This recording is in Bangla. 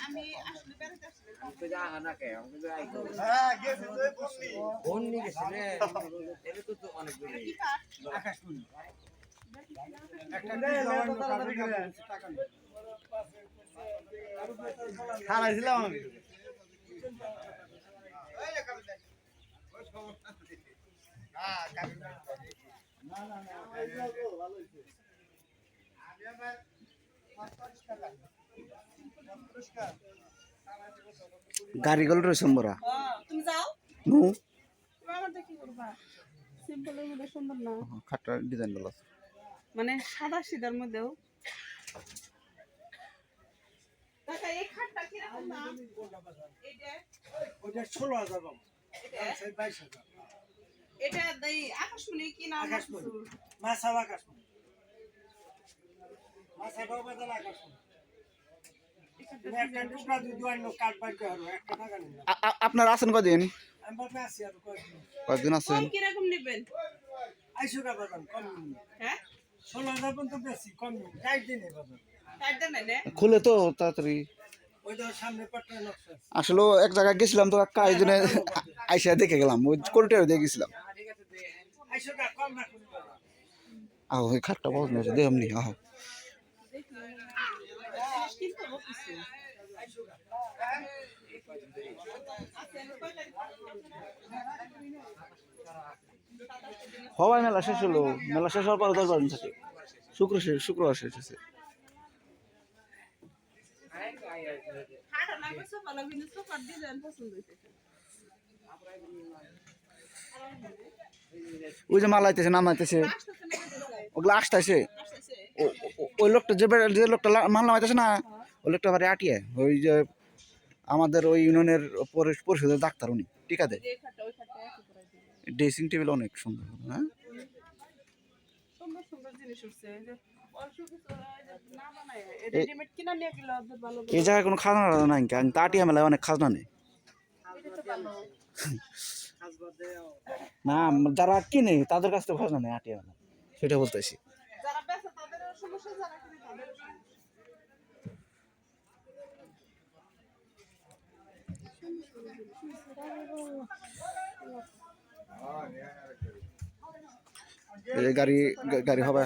আমি আসলে বেড়াতে আসছিলাম আমি তো জানা না কে আমি তো আইতো হ্যাঁ গেছে তো বললি ফোন নিয়ে গেছে রে এটা তো অনেক দূরে কি কাঠ আকাশমণি একটা জমানো কাগজ টাকা নেই হারাইছিলাম আমি হ্যাঁ না না না ভালো হইছে আমি আবার গাড়িগুলো রয়েছে মোরা তুমি যাও নু তুমি আমার দেখি করবা সিম্পলের মধ্যে সুন্দর না খাটটা ডিজাইন গুলো আছে মানে সাদা সিধার মধ্যেও কাকা এই খাটটা কি রকম দাম এটা ওটা 16000 বাবা এটা সেই 22000 এটা দেই আকাশমণি কি নাম আকাশমণি মাছা আকাশমণি মাছা বাবা দা আকাশমণি একটা টুকরা দুধ আনো কাট বাই করো একটা টাকা নেই আপনার আছেন কদিন আমি বাবা আছি আর কয়দিন কয়দিন আছেন কম কি রকম নেবেন আইসো কা বাজান কম হ্যাঁ 16000 পর্যন্ত বেশি কম টাইট দিনে বাজান টাইট দেন না খুলে তো তাড়াতাড়ি ওই তো সামনে পট্টা নকশা আসলে এক জায়গায় গেছিলাম তো একটা এই জন্য আইসা দেখে গেলাম ওই কোরিটারে দেখে গেছিলাম আইসো কা কম রাখুন আহ ওই খাটটা বহুত নিয়েছে দেখুন নি আহ কিন্তু বলতেছি হওয়াই মেলা শেষ হলো মেলা শেষ হওয়ার পরে 10 দিন থাকে শুক্রবার শেষ হয়েছে খাটা লাগবে সোফা লাগবে না সোফার ডিজাইন পছন্দ হইছে ওই যে মালাইতেছে নামাইতেছে আসতেছে না ডিজাইন ওগুলো আসতেছে আসতেছে ওই লোকটা যে লোকটা মাল নামাইতেছে না ওই লোকটা বাড়ি আটিয়ে ওই যে আমাদের ওই ইউনিয়নের পরিষদের ডাক্তার উনি টিকা দেয় যে খাটটা ওই খাটটা একই করে দিবেন ড্রেসিং টেবিল অনেক সুন্দর হ্যাঁ সুন্দর সুন্দর জিনিস উঠছে এই যে অল্প কিছু না বানায় রেডিমেড কিনা নিয়ে গেলে ওদের ভালো এই জায়গায় কোনো খাজনা নাই কিন্তু আটিয়া মেলায় অনেক খাজনা নেই এটা তো ভালো না যারা কিনে তাদের কাছ থেকে খাজনা নেই আটিয়া মেলা সেটা বলতেছি যারা বেচে তাদের সমস্যা যারা কিনে তাদের এই গাড়ি হবে